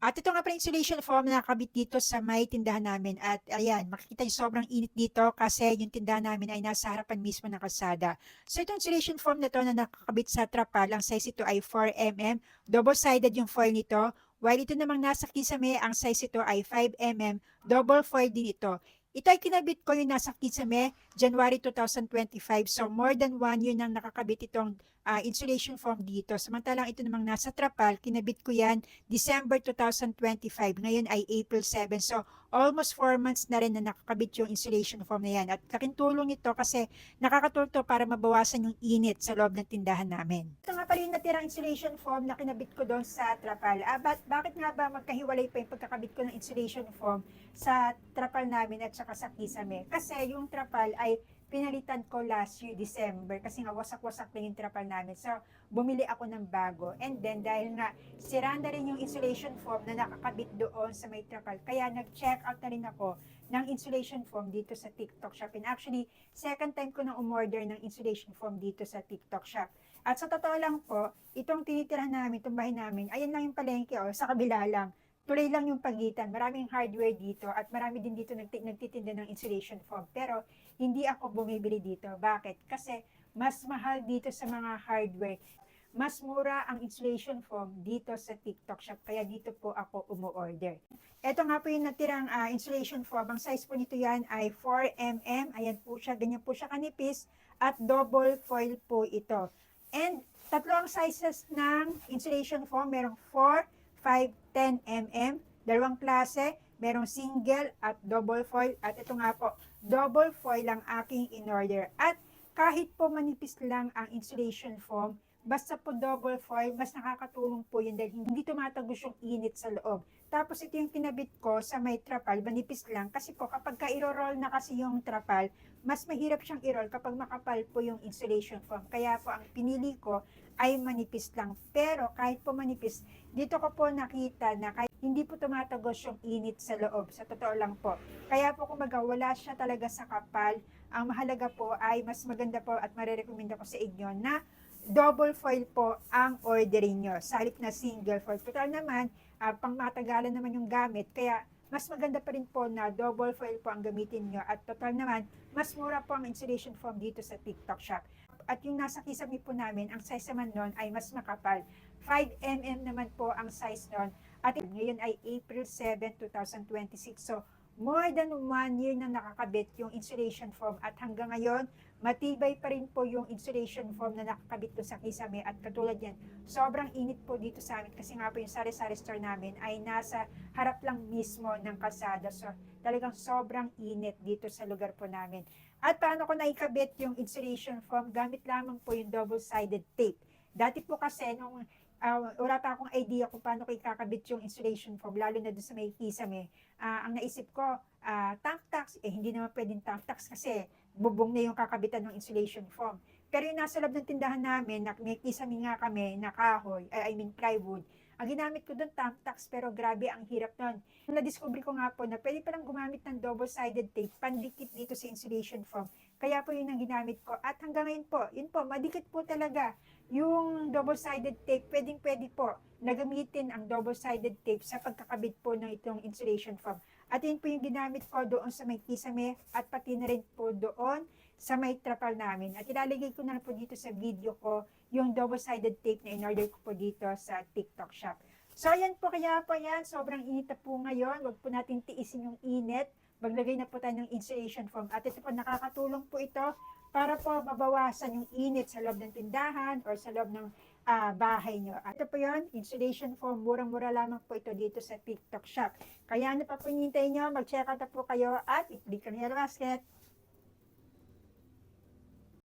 At ito nga pala insulation foam na nakakabit dito sa may tindahan namin. At ayan, makikita yung sobrang init dito kasi yung tindahan namin ay nasa harapan mismo ng kalsada. So itong insulation foam na to na nakakabit sa trapal, ang size ito ay 4 mm. Double-sided yung foil nito. While ito namang nasa kisame, ang size ito ay 5 mm. Double foil din ito. Ito ay kinabit ko yung nasa kisame, January 2025. So more than 1 year nang nakakabit itong insulation foam dito. Samantalang ito namang nasa trapal, kinabit ko yan December 2025. Ngayon ay April 7. So, almost 4 months na rin na nakakabit yung insulation foam na yan. At kakintulong ito kasi nakakatulong to para mabawasan yung init sa loob ng tindahan namin. Ito nga pala yung natirang insulation foam na kinabit ko doon sa trapal. Bakit nga ba magkahiwalay pa yung pagkakabit ko ng insulation foam sa trapal namin at saka sa kisame? Kasi yung trapal ay pinalitan ko last year, December, kasi nga wasak-wasak na yung trapal namin. So, bumili ako ng bago. And then, dahil nga sira na rin yung insulation foam na nakakabit doon sa may trapal, kaya nag-check out na rin ako ng insulation foam dito sa TikTok Shop. And actually, second time ko na umorder ng insulation foam dito sa TikTok Shop. At sa totoo lang po, itong tinitirahan namin, itong bahay namin, ayan lang yung palengke, sa kabila lang. Tuloy lang yung pagitan. Maraming hardware dito at marami din dito nagtitinda ng insulation foam. Pero hindi ako bumibili dito. Bakit? Kasi mas mahal dito sa mga hardware. Mas mura ang insulation foam dito sa TikTok Shop. Kaya dito po ako umu-order. Ito nga po yung natirang insulation foam. Ang size po nito yan ay 4 mm. Ayan po siya. Ganyan po siya kanipis. At double foil po ito. And tatlo ang sizes ng insulation foam. Merong 4, 5, 10 mm. Dalawang klase, merong single at double foil. At ito nga po, double foil ang aking in-order. At kahit po manipis lang ang insulation foam, basta po double foil, mas nakakatulong po yun dahil hindi tumatagos yung init sa loob. Tapos ito yung kinabit ko sa may trapal, manipis lang. Kasi po kapag ka-roll na kasi yung trapal, mas mahirap siyang i-roll kapag makapal po yung insulation foam. Kaya po ang pinili ko ay manipis lang. Pero kahit po manipis, dito ko po nakita na kahit hindi po tumatagos yung init sa loob. Sa totoo lang po. Kaya po kumbaga wala siya talaga sa kapal. Ang mahalaga po ay mas maganda po at marirekomenda ko sa inyo na double foil po ang orderin nyo. Sa halip na single foil. Total naman, pang matagalan naman yung gamit. Kaya mas maganda pa rin po na double foil po ang gamitin nyo. At total naman, mas mura po ang insulation foam dito sa TikTok Shop. At yung nasa kisame po namin, ang size naman nun ay mas makapal. 5 mm naman po ang size nun. At ngayon ay April 7, 2026. So, more than 1 year na nakakabit yung insulation foam. At hanggang ngayon, matibay pa rin po yung insulation foam na nakakabit ko sa kisame. At katulad yan, sobrang init po dito sa amin. Kasi nga po yung sari-sari store namin ay nasa harap lang mismo ng kalsada. So, talagang sobrang init dito sa lugar po namin. At paano ko naikabit yung insulation foam? Gamit lamang po yung double-sided tape. Dati po kasi, nung wala pa akong idea kung paano ko ikakabit yung insulation foam, lalo na doon sa may kisame, ang naisip ko, tank tax, hindi naman pwedeng tank tax kasi bubong na yung kakabitan ng insulation foam. Pero yung nasa loob ng tindahan namin, may kisame nga kami na kahoy, plywood, ang ginamit ko doon tax pero grabe ang hirap nun. Na-discover ko nga po na pwede palang gumamit ng double-sided tape pandikit dito sa insulation foam. Kaya po yun ang ginamit ko. At hanggang ngayon po, yun po, madikit po talaga yung double-sided tape. Pwedeng-pwede po na gamitin ang double-sided tape sa pagkakabit po ng itong insulation foam. At yun po yung ginamit ko doon sa may kisame at pati na rin po doon sa may trapal namin. At ilalagay ko na po dito sa video ko yung double-sided tape na in-order ko po dito sa TikTok Shop. So, ayan po, kaya po yan, sobrang init na po ngayon. Huwag po natin tiisin yung init. Maglagay na po tayo ng insulation foam. At ito po, nakakatulong po ito para po mabawasan yung init sa loob ng tindahan or sa loob ng bahay nyo. At ito po yun, insulation foam. Murang-mura lamang po ito dito sa TikTok Shop. Kaya ano pa po hinihintay nyo, mag-check out na po kayo at i-click ang yellow basket.